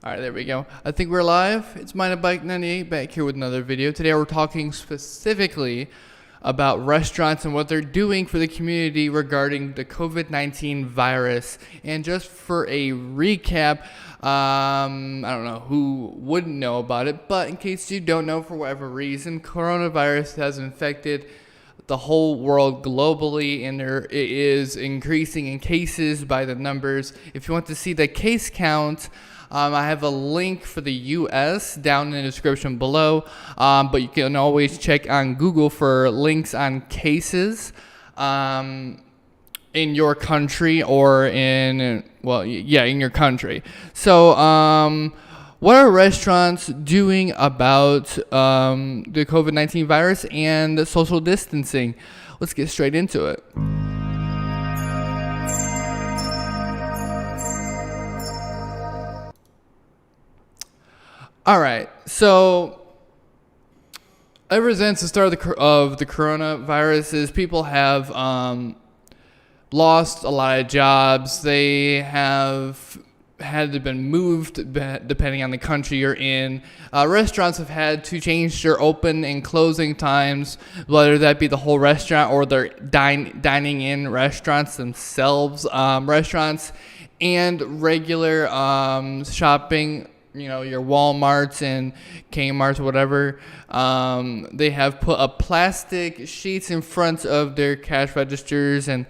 Alright, there we go. I think we're live. It's MineABike98 back here with another video. Today we're talking specifically about restaurants and what they're doing for the community regarding the COVID-19 virus. And just for a recap, I don't know who wouldn't know about it, but in case you don't know for whatever reason, coronavirus has infected the whole world globally, and it is increasing in cases by the numbers. If you want to see the case count, I have a link for the US down in the description below, but you can always check on Google for links on cases in your country or in your country. So what are restaurants doing about the COVID-19 virus and the social distancing? Let's get straight into it. All right, so ever since the start of the coronavirus, people have lost a lot of jobs. They have had to been moved depending on the country you're in. Restaurants have had to change their open and closing times, whether that be the whole restaurant or their dining in restaurants themselves. Restaurants and regular shopping, your Walmarts and Kmarts, whatever, they have put up plastic sheets in front of their cash registers and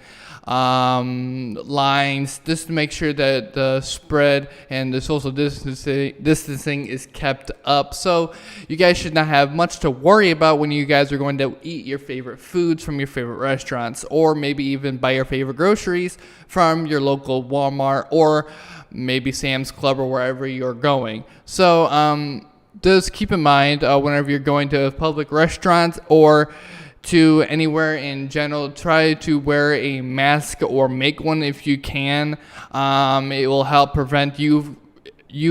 lines just to make sure that the spread and the social distancing is kept up. So you guys should not have much to worry about when you guys are going to eat your favorite foods from your favorite restaurants, or maybe even buy your favorite groceries from your local Walmart or maybe Sam's Club or wherever you're going. So just keep in mind whenever you're going to public restaurants or to anywhere in general, try to wear a mask or make one if you can. It will help prevent you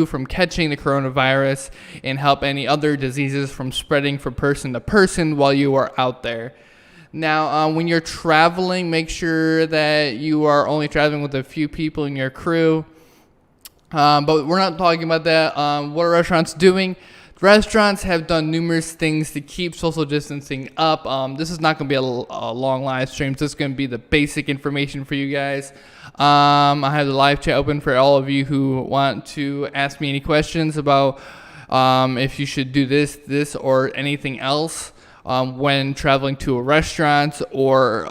from catching the coronavirus and help any other diseases from spreading from person to person while you are out there. Now, when you're traveling, make sure that you are only traveling with a few people in your crew. But we're not talking about that. What are restaurants doing? Restaurants have done numerous things to keep social distancing up. This is not going to be a long live stream. This is going to be the basic information for you guys. I have the live chat open for all of you who want to ask me any questions about if you should do this or anything else when traveling to a restaurant or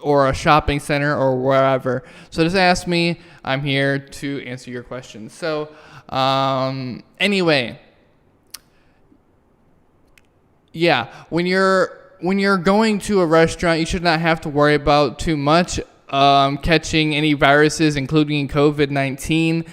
a shopping center or wherever. So just ask me. I'm here to answer your questions. So anyway, yeah, when you're going to a restaurant, you should not have to worry about too much catching any viruses, including COVID-19,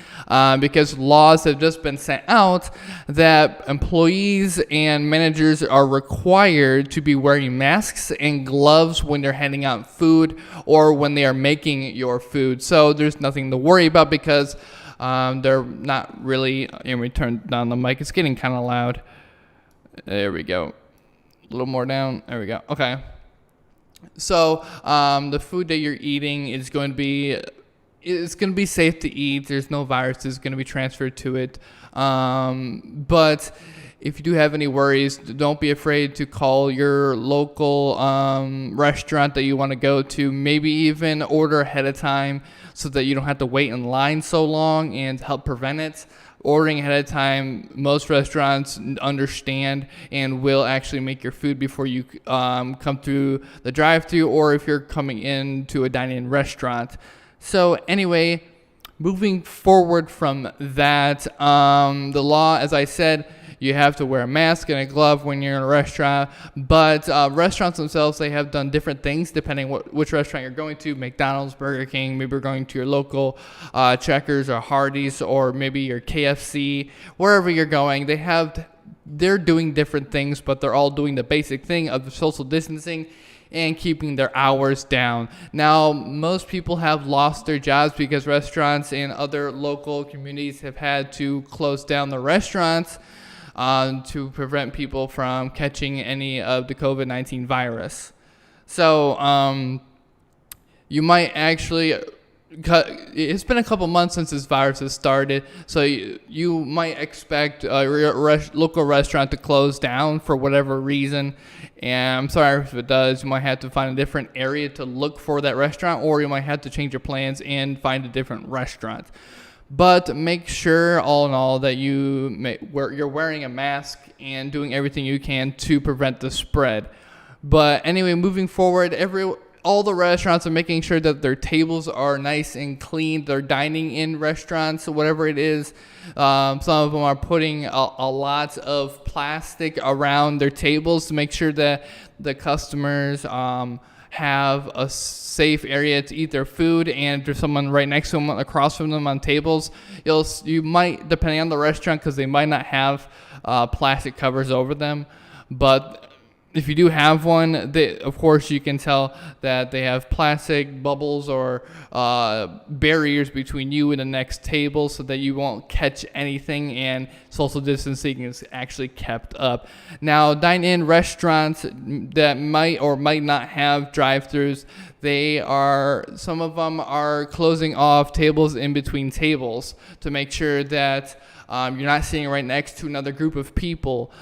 because laws have just been sent out that employees and managers are required to be wearing masks and gloves when they're handing out food or when they are making your food. So there's nothing to worry about because they're not really. And we turn down the mic. It's getting kind of loud. There we go. A little more down. There we go. Okay. So the food that you're eating is going to be safe to eat. There's no viruses going to be transferred to it. But if you do have any worries, don't be afraid to call your local restaurant that you want to go to. Maybe even order ahead of time so that you don't have to wait in line so long and help prevent it. Ordering ahead of time, most restaurants understand and will actually make your food before you come through the drive-thru, or if you're coming into a dine-in restaurant. So anyway, moving forward from that, the law, as I said, you have to wear a mask and a glove when you're in a restaurant. But restaurants themselves, they have done different things depending which restaurant you're going to. McDonald's, Burger King, maybe you're going to your local Checkers or Hardee's, or maybe your KFC. Wherever you're going, they're doing different things, but they're all doing the basic thing of the social distancing and keeping their hours down. Now, most people have lost their jobs because restaurants and other local communities have had to close down the restaurants to prevent people from catching any of the COVID-19 virus. So you might actually it's been a couple months since this virus has started, so you might expect your local restaurant to close down for whatever reason. And I'm sorry if it does. You might have to find a different area to look for that restaurant, or you might have to change your plans and find a different restaurant. But make sure, all in all, that you're wearing a mask and doing everything you can to prevent the spread. But anyway, moving forward, all the restaurants are making sure that their tables are nice and clean. They're dining in restaurants, whatever it is. Some of them are putting a lot of plastic around their tables to make sure that the customers have a safe area to eat their food. And if there's someone right next to them, across from them on tables, you might, depending on the restaurant, because they might not have plastic covers over them, but if you do have one, of course, you can tell that they have plastic bubbles or barriers between you and the next table so that you won't catch anything, and social distancing is actually kept up. Now, dine-in restaurants that might or might not have drive-thrus, some of them are closing off tables in between tables to make sure that you're not sitting right next to another group of people.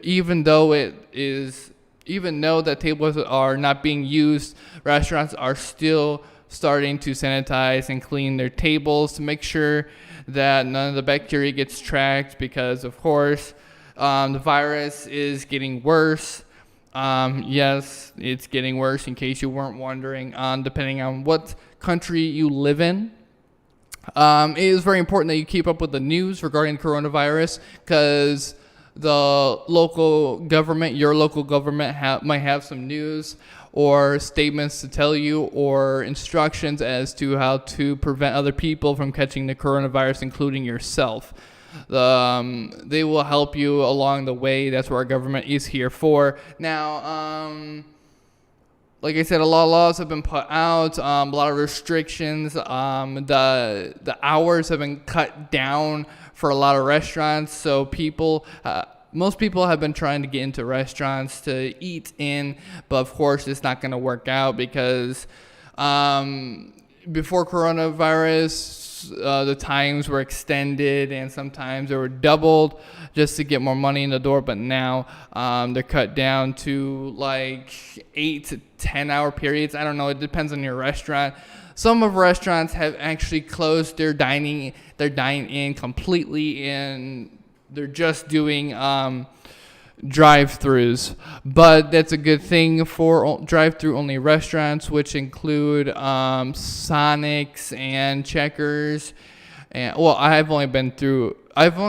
Even though that tables are not being used, restaurants are still starting to sanitize and clean their tables to make sure that none of the bacteria gets tracked, because of course the virus is getting worse. Yes, it's getting worse, in case you weren't wondering, depending on what country you live in. It is very important that you keep up with the news regarding coronavirus, because your local government might have some news or statements to tell you, or instructions as to how to prevent other people from catching the coronavirus, including yourself. They will help you along the way. That's what our government is here for. Now, like I said, a lot of laws have been put out, a lot of restrictions. The hours have been cut down for a lot of restaurants, so most people have been trying to get into restaurants to eat in, but of course it's not going to work out, because before coronavirus, the times were extended and sometimes they were doubled just to get more money in the door, but now they're cut down to like 8 to 10 hour periods. I don't know, it depends on your restaurant. Some of restaurants have actually closed their dine-in completely, and they're just doing drive-thrus. But that's a good thing for drive-thru only restaurants, which include Sonics and Checkers. And well, I've only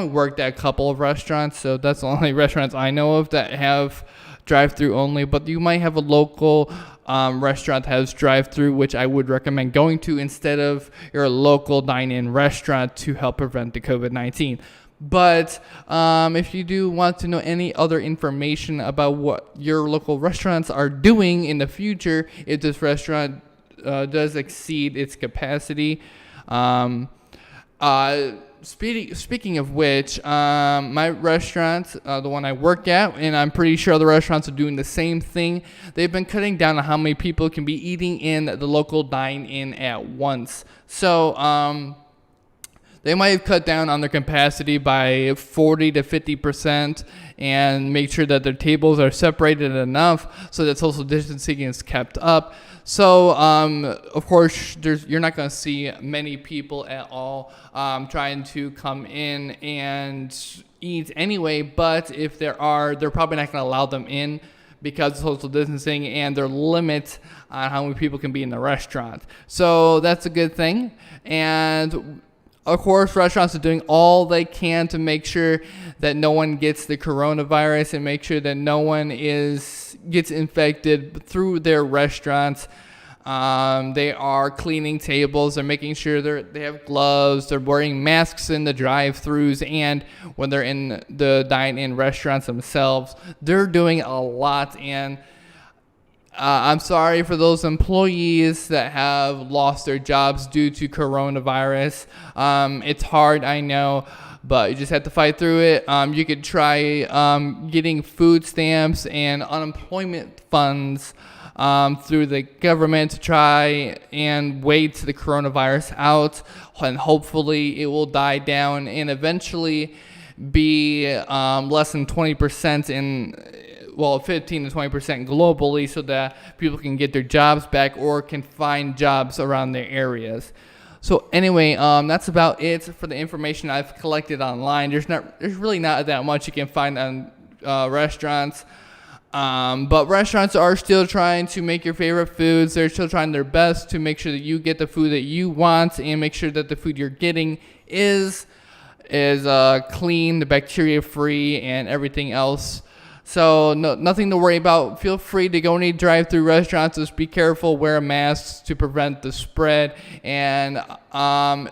worked at a couple of restaurants, so that's the only restaurants I know of that have drive-thru only. But you might have a local restaurant that has drive-thru, which I would recommend going to instead of your local dine-in restaurant to help prevent the COVID-19. But if you do want to know any other information about what your local restaurants are doing in the future, if this restaurant does exceed its capacity, speaking of which, my restaurant, the one I work at, and I'm pretty sure other restaurants are doing the same thing, they've been cutting down on how many people can be eating in the local dine-in at once. So they might have cut down on their capacity by 40 to 50% and make sure that their tables are separated enough so that social distancing is kept up. So, of course, you're not going to see many people at all trying to come in and eat anyway. But if there are, they're probably not going to allow them in because of social distancing and their limit on how many people can be in the restaurant. So that's a good thing. And of course, restaurants are doing all they can to make sure that no one gets the coronavirus and make sure that no one gets infected through their restaurants. They are cleaning tables. They're making sure they have gloves. They're wearing masks in the drive-thrus, and when they're in the dine-in restaurants themselves, they're doing a lot. And I'm sorry for those employees that have lost their jobs due to coronavirus. It's hard, I know, but you just have to fight through it. You could try getting food stamps and unemployment funds through the government to try and wait the coronavirus out, and hopefully it will die down and eventually be less than 20% 15 to 20% globally, so that people can get their jobs back or can find jobs around their areas. So anyway, that's about it for the information I've collected online. There's really not that much you can find on restaurants. But restaurants are still trying to make your favorite foods. They're still trying their best to make sure that you get the food that you want and make sure that the food you're getting is clean, the bacteria free, and everything else. So nothing to worry about. Feel free to go any drive-through restaurants. Just be careful. Wear masks to prevent the spread. And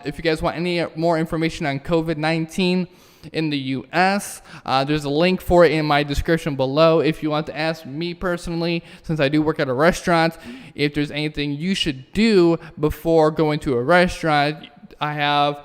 if you guys want any more information on COVID-19 in the U.S., there's a link for it in my description below. If you want to ask me personally, since I do work at a restaurant, if there's anything you should do before going to a restaurant, I have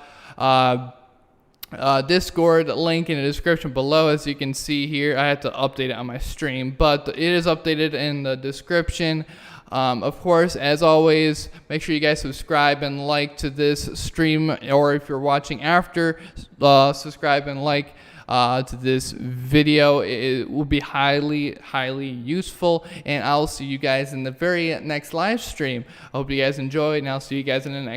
Discord link in the description below. As you can see here, I had to update it on my stream, but it is updated in the description. Of course, as always, make sure you guys subscribe and like to this stream, or if you're watching after, subscribe and like to this video. It will be highly useful, and I'll see you guys in the very next live stream. I hope you guys enjoy, and I'll see you guys in the next